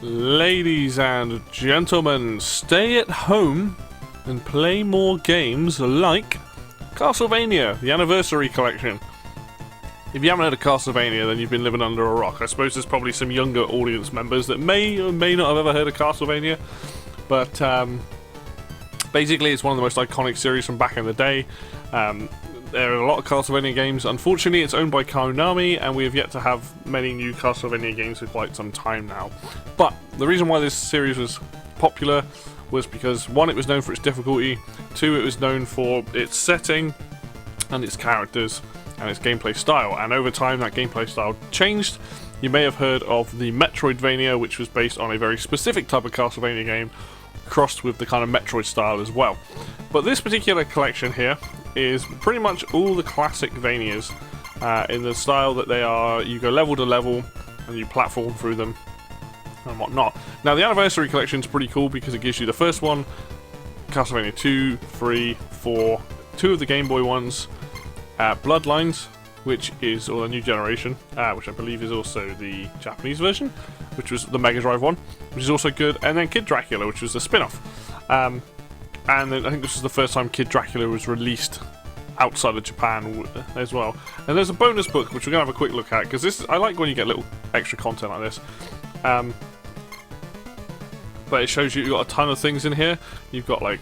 Ladies and gentlemen, stay at home and play more games like Castlevania, the Anniversary Collection. If you haven't heard of Castlevania, then you've been living under a rock. I suppose there's probably some younger audience members that may or may not have ever heard of Castlevania, but basically it's one of the most iconic series from back in the day. There are a lot of Castlevania games. Unfortunately, it's owned by Konami, and we have yet to have many new Castlevania games for quite some time now. But the reason why this series was popular was because, one, it was known for its difficulty, two, it was known for its setting and its characters and its gameplay style, and over time that gameplay style changed. You may have heard of the Metroidvania, which was based on a very specific type of Castlevania game, crossed with the kind of Metroid style as well. But this particular collection here is pretty much all the classic Vanias in the style that they are. You go level to level and you platform through them and whatnot. Now, the Anniversary Collection is pretty cool because it gives you the first one, Castlevania 2, 3, 4, two of the Game Boy ones, Bloodlines, which is, or the new generation, which I believe is also the Japanese version, which was the Mega Drive one, which is also good, and then Kid Dracula, which was the spin-off. And then I think this was the first time Kid Dracula was released outside of Japan as well. And there's a bonus book, which we're going to have a quick look at, because this, I like when you get little extra content like this. But it shows you've got a ton of things in here. You've got, like,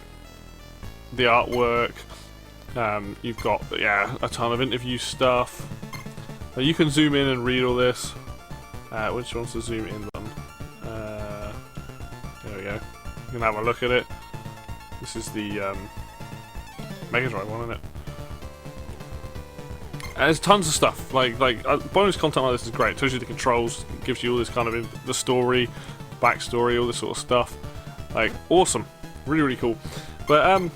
the artwork. You've got, yeah, a ton of interview stuff. You can zoom in and read all this. Which wants to zoom in on? There we go. You can have a look at it. This is the Mega Drive one, isn't it? And there's tons of stuff. Like bonus content like this is great. It tells you the controls, it gives you all this kind of the story, backstory, all this sort of stuff. Like, awesome, really, really cool. But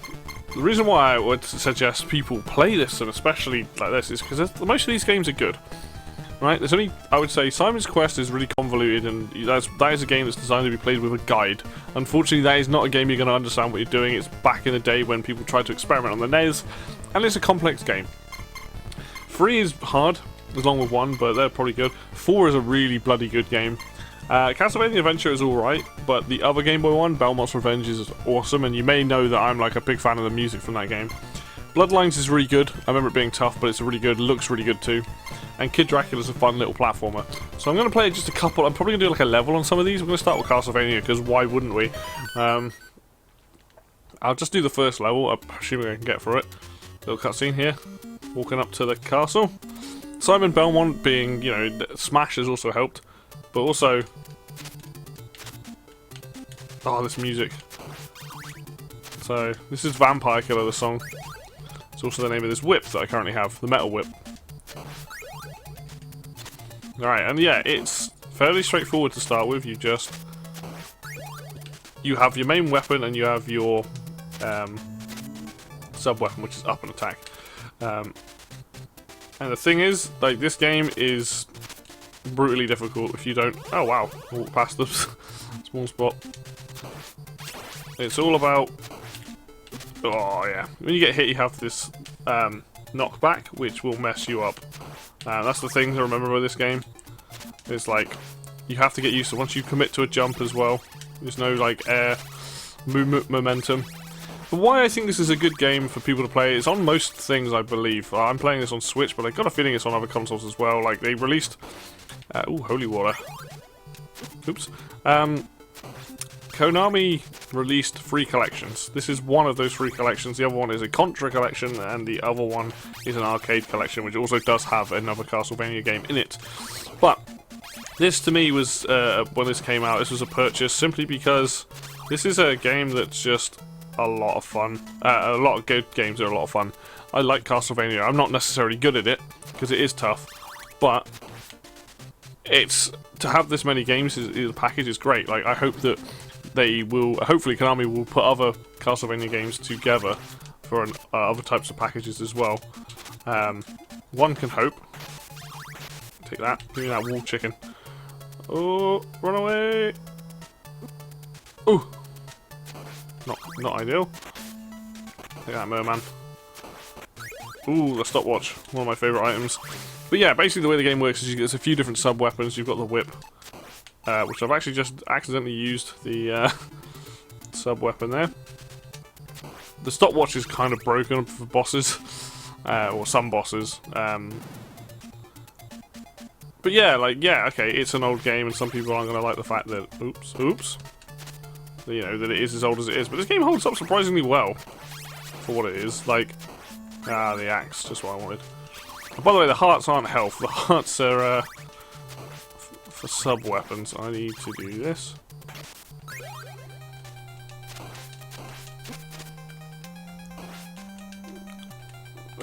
the reason why I would suggest people play this, and especially like this, is because most of these games are good. Right, there's only, I would say, Simon's Quest is really convoluted, and that is a game that's designed to be played with a guide. Unfortunately, that is not a game you're going to understand what you're doing. It's back in the day when people tried to experiment on the NES, and it's a complex game. 3 is hard, along with 1, but they're probably good. 4 is a really bloody good game. Castlevania Adventure is alright, but the other Game Boy one, Belmont's Revenge, is awesome, and you may know that I'm like a big fan of the music from that game. Bloodlines is really good. I remember it being tough, but it's really good. Looks really good too. And Kid Dracula's a fun little platformer. So I'm going to play just a couple. I'm probably going to do like a level on some of these. We're going to start with Castlevania, because why wouldn't we? I'll just do the first level. I'm assuming I can get through it. Little cutscene here. Walking up to the castle. Simon Belmont being, you know, Smash has also helped. But also... oh, this music. So, this is Vampire Killer, the song. It's also the name of this whip that I currently have, the metal whip. Alright, and yeah, it's fairly straightforward to start with. You have your main weapon and you have your sub-weapon, which is up and attack. And the thing is, like, this game is brutally difficult if you don't... oh wow, walk past the small spot. It's all about... oh yeah, when you get hit you have this knockback, which will mess you up. That's the thing to remember with this game. It's like, you have to get used to, once you commit to a jump as well, there's no like air movement momentum. But why I think this is a good game for people to play, it's on most things, I believe. I'm playing this on Switch, but I've got a feeling it's on other consoles as well. Like, they released... ooh, holy water. Oops. Konami released 3 collections. This is one of those 3 collections. The other one is a Contra collection, and the other one is an arcade collection, which also does have another Castlevania game in it. But this, to me, was, when this came out, this was a purchase simply because this is a game that's just a lot of fun. A lot of good games are a lot of fun. I like Castlevania. I'm not necessarily good at it, because it is tough, but it's, to have this many games in the package is great. Like, I hope that they will, hopefully Konami will put other Castlevania games together for other types of packages as well. One can hope. Take that. Give me that wall chicken. Oh, run away! Ooh! Not ideal. Take that, merman. Ooh, the stopwatch. One of my favourite items. But yeah, basically the way the game works is there's a few different sub-weapons. You've got the whip. which I've actually just accidentally used the sub-weapon there. The stopwatch is kind of broken for bosses, or some bosses. But yeah, like, yeah, okay, it's an old game, and some people aren't going to like the fact that, oops, you know, that it is as old as it is. But this game holds up surprisingly well for what it is. Like, the axe, just what I wanted. And by the way, the hearts aren't health. The hearts are for sub-weapons. I need to do this.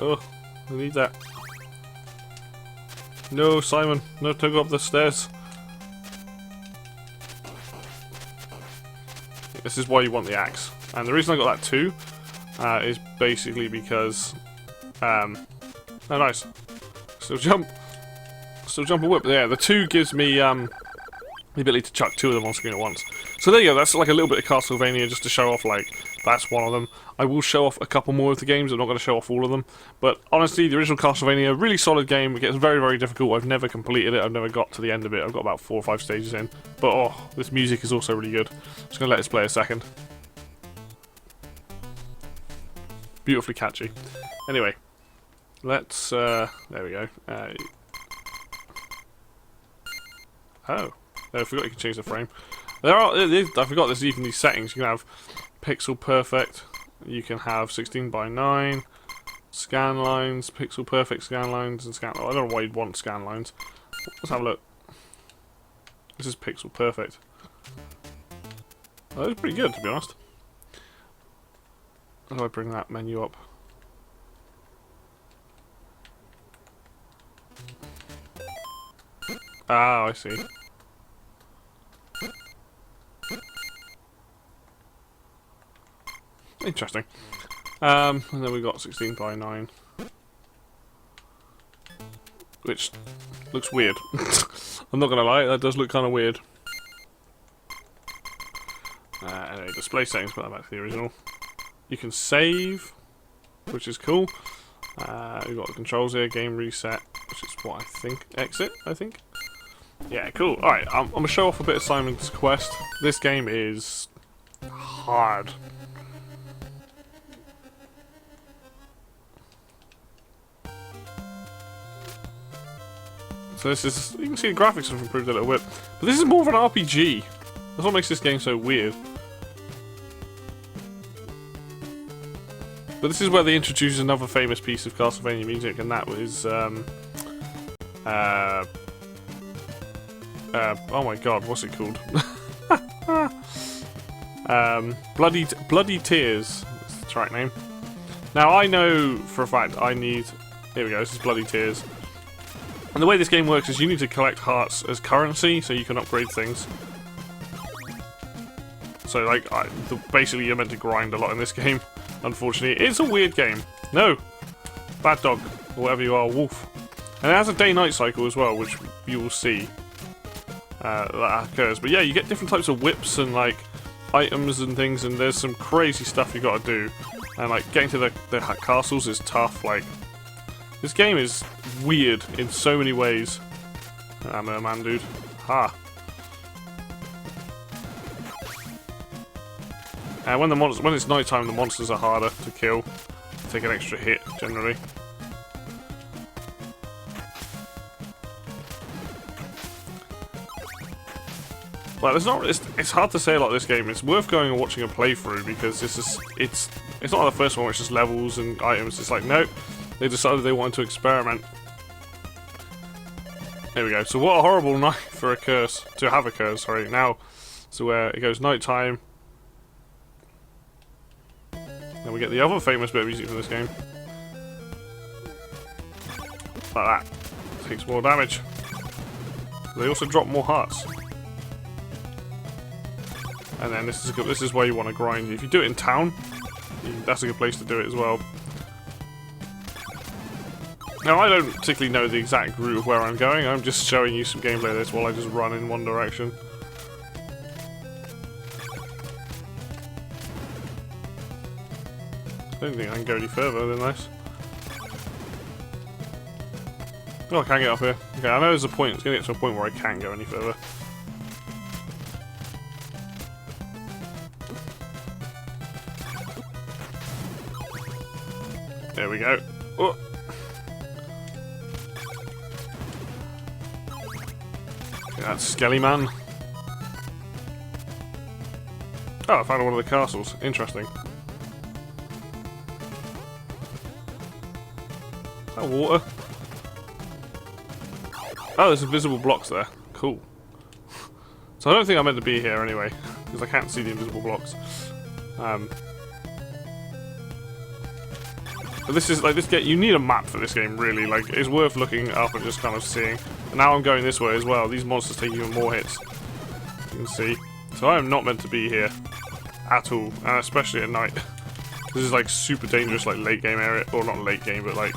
Oh, I need that. No, Simon. No, don't go up the stairs. This is why you want the axe. And the reason I got that too is basically because... oh, nice. Still jump and whip. Yeah, the 2 gives me the ability to chuck 2 of them on screen at once. So there you go, that's like a little bit of Castlevania just to show off, like, that's one of them. I will show off a couple more of the games, I'm not going to show off all of them. But honestly, the original Castlevania, really solid game. It gets very, very difficult. I've never completed it, I've never got to the end of it. I've got about 4 or 5 stages in. But oh, this music is also really good. Just going to let this play a second. Beautifully catchy. Anyway, let's, there we go. Oh, I forgot you can change the frame. I forgot there's even these settings. You can have pixel perfect, you can have 16:9, scan lines, pixel perfect scan lines, and scan. I don't know why you'd want scan lines. Let's have a look. This is pixel perfect. Well, that's pretty good, to be honest. How do I bring that menu up? Ah, I see. Interesting. And then we got 16:9, which looks weird. I'm not gonna lie, that does look kind of weird. Anyway, display settings, put that back to the original. You can save, which is cool. We've got the controls here, game reset, which is what I think. Exit, I think. Yeah, cool. Alright, I'm gonna show off a bit of Simon's Quest. This game is hard. So this is, you can see the graphics have improved a little bit, but this is more of an RPG. That's what makes this game so weird. But this is where they introduce another famous piece of Castlevania music, and that was, oh my god, what's it called? Bloody Tears is the track name. Now I know for a fact I need, here we go, this is Bloody Tears. And the way this game works is you need to collect hearts as currency so you can upgrade things. So like, basically you're meant to grind a lot in this game, unfortunately. It's a weird game. No! Bad dog, or whatever you are, wolf. And it has a day-night cycle as well, which you will see that occurs. But yeah, you get different types of whips and like items and things, and there's some crazy stuff you got to do. And like getting to the castles is tough. Like this game is weird in so many ways. I'm a man, dude. Ha. And when it's nighttime, the monsters are harder to kill. Take an extra hit generally. Well, it's hard to say about this game. It's worth going and watching a playthrough because it's not the first one where it's just levels and items. It's like, nope, they decided they wanted to experiment. There we go. So what a horrible night for a curse. To have a curse, sorry. Now, so where it goes nighttime. Then we get the other famous bit of music from this game. Like that. Takes more damage. They also drop more hearts. And then this is where you want to grind. If you do it in town, that's a good place to do it as well. Now, I don't particularly know the exact route of where I'm going. I'm just showing you some gameplay of this while I just run in one direction. I don't think I can go any further than this. Oh, I can't get up here. Okay, I know there's a point. It's going to get to a point where I can't go any further. There we go. Oh. That's Skelly Man. Oh, I found one of the castles. Interesting. Is that water? Oh, there's invisible blocks there. Cool. So I don't think I'm meant to be here anyway, because I can't see the invisible blocks. But this is like this game. You need a map for this game, really. Like, it's worth looking up and just kind of seeing. And now I'm going this way as well. These monsters take even more hits. You can see. So I am not meant to be here at all, and especially at night. This is like super dangerous, like late game area, or not late game, but like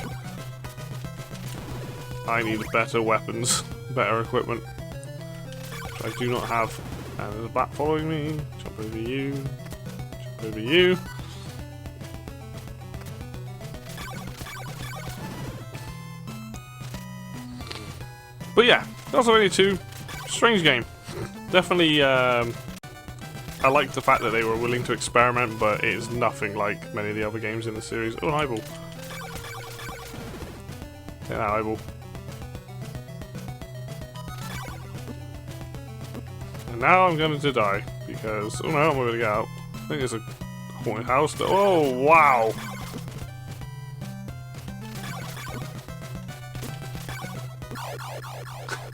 I need better weapons, better equipment, which I do not have. And there's a bat following me. Jump over you. Jump over you. But yeah, Castlevania 2, strange game. Definitely, I like the fact that they were willing to experiment, but it is nothing like many of the other games in the series. Oh, an eyeball. Take that eyeball. And now I'm going to die, because... Oh no, I'm going to get out. I think there's a haunted house. Oh, wow!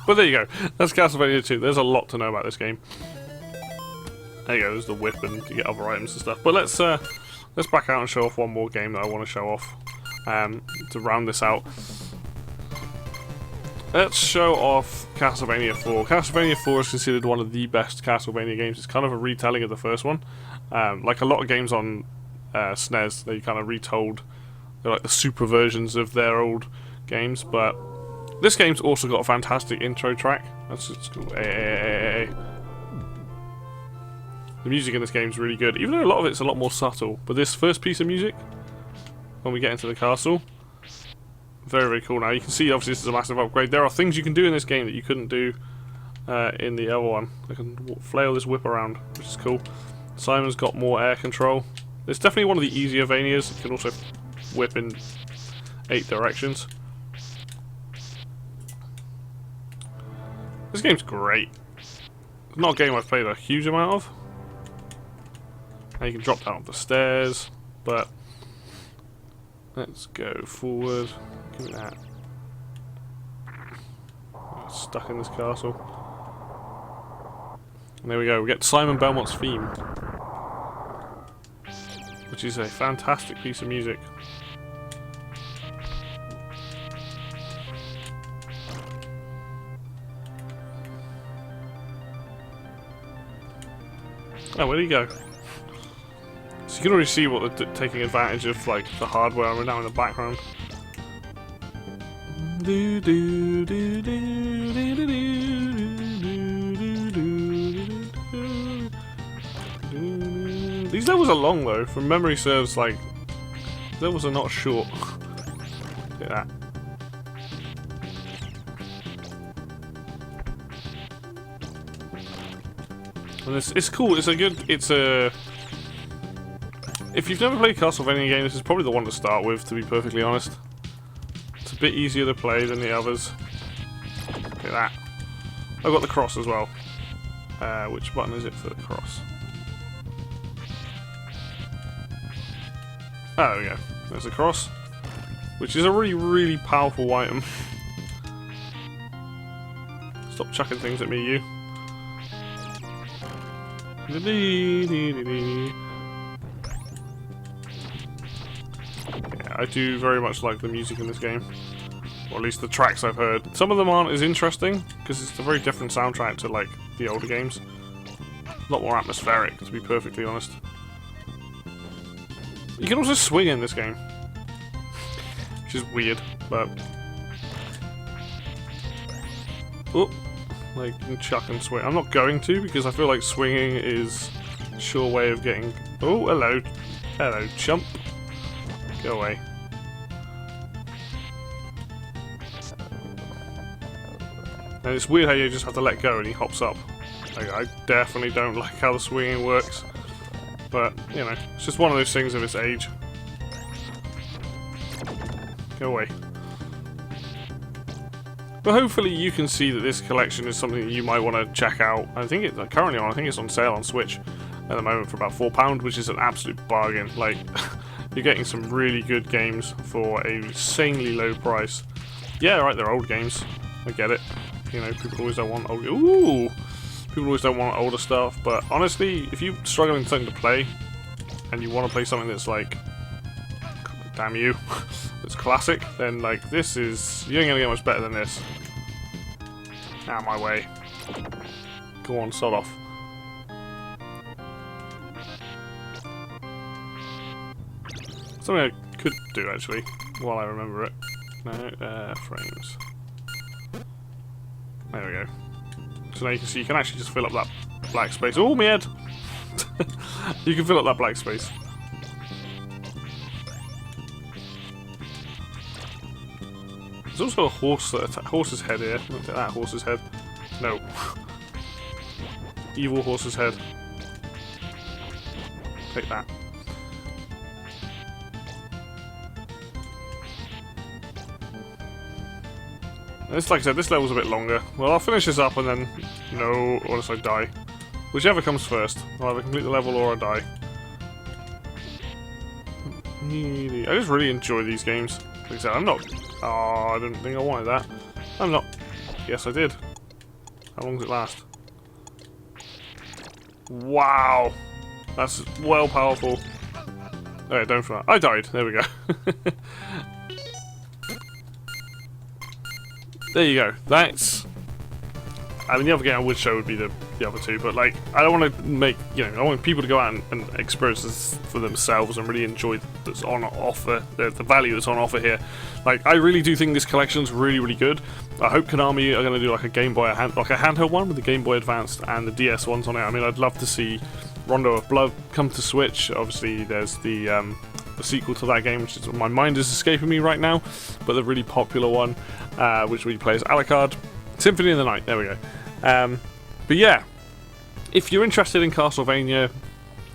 But there you go. That's Castlevania 2. There's a lot to know about this game. There you go. There's the whip and to get other items and stuff. But let's back out and show off one more game that I want to show off to round this out. Let's show off Castlevania 4. Castlevania 4 is considered one of the best Castlevania games. It's kind of a retelling of the first one. Like a lot of games on SNES, they kind of retold. They're like the super versions of their old games, but this game's also got a fantastic intro track. That's just cool. The music in this game is really good, even though a lot of it's a lot more subtle. But this first piece of music, when we get into the castle, very, very cool. Now you can see, obviously, this is a massive upgrade. There are things you can do in this game that you couldn't do in the other one. I can flail this whip around, which is cool. Simon's got more air control. It's definitely one of the easier Vanias. You can also whip in 8 directions. This game's great. It's not a game I've played a huge amount of. Now you can drop down the stairs, but let's go forward. Give me that. I'm stuck in this castle. And there we go. We get Simon Belmont's theme, which is a fantastic piece of music. Oh, where did he go? So you can already see what they're taking advantage of, like the hardware. We're now in the background. These levels are long though. From memory serves, like levels are not short. Look at that. And it's cool. It's a good. It's a. If you've never played a Castlevania game, this is probably the one to start with. To be perfectly honest, it's a bit easier to play than the others. Look at that. I've got the cross as well. Which button is it for the cross? Oh, there we go. There's a cross, which is a really, really powerful item. Stop chucking things at me, you. Yeah, I do very much like the music in this game, or at least the tracks I've heard. Some of them aren't as interesting because it's a very different soundtrack to like the older games. A lot more atmospheric, to be perfectly honest. You can also swing in this game, which is weird, but oh. Like, you can chuck and swing. I'm not going to, because I feel like swinging is a sure way of getting... Oh, hello. Hello, chump. Go away. And it's weird how you just have to let go and he hops up. Like, I definitely don't like how the swinging works. But, you know, it's just one of those things of its age. Go away. But hopefully you can see that this collection is something that you might want to check out. I think it's currently on. I think it's on sale on Switch at the moment for about £4, which is an absolute bargain. Like, you're getting some really good games for a insanely low price. Yeah, right, they're old games. I get it. You know, people always don't want old. Ooh, people always don't want older stuff. But honestly, if you're struggling with something to play, and you want to play something that's like, damn you, it's classic, then like this is, you ain't gonna get much better than this. Out of my way. Go on, sod off. Something I could do actually, while I remember it. No, frames. There we go. So now you can see you can actually just fill up that black space. Oh, my head! You can fill up that black space. There's also a horse's head here. Look at that horse's head. No. Evil horse's head. Take that. This, like I said, this level's a bit longer. Well, I'll finish this up and then... No, or else I die. Whichever comes first. I'll either complete the level or I die. I just really enjoy these games. Like I said, I'm not... Oh, I didn't think I wanted that. I'm not... Yes, I did. How long does it last? Wow! That's well powerful. Alright, don't for that. I died. There we go. There you go. That's... I mean, the other game I would show would be the other two, but like, I don't want to make, you know, I want people to go out and experience this for themselves and really enjoy that's on offer, the value that's on offer here. Like, I really do think this collection's really, really good. I hope Konami are going to do like a Game Boy, like a handheld one with the Game Boy Advanced and the DS ones on it. I mean, I'd love to see Rondo of Blood come to Switch. Obviously, there's the sequel to that game, which is, my mind is escaping me right now, but the really popular one, which we play as Alucard. Symphony of the Night, there we go. But yeah, if you're interested in Castlevania,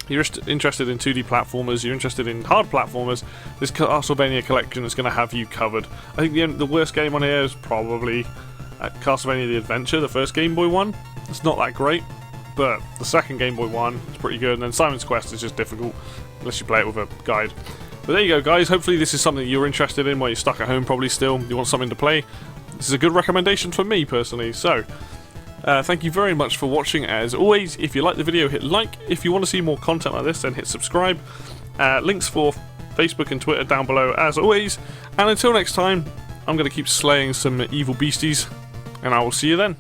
you're interested in 2D platformers, you're interested in hard platformers, this Castlevania collection is going to have you covered. I think the worst game on here is probably Castlevania The Adventure, the first Game Boy one. It's not that great, but the second Game Boy one is pretty good, and then Simon's Quest is just difficult, unless you play it with a guide. But there you go, guys. Hopefully this is something you're interested in while you're stuck at home, probably still. You want something to play. This is a good recommendation for me, personally. So, thank you very much for watching. As always, if you like the video, hit like. If you want to see more content like this, then hit subscribe. Links for Facebook and Twitter down below, as always. And until next time, I'm going to keep slaying some evil beasties, and I will see you then.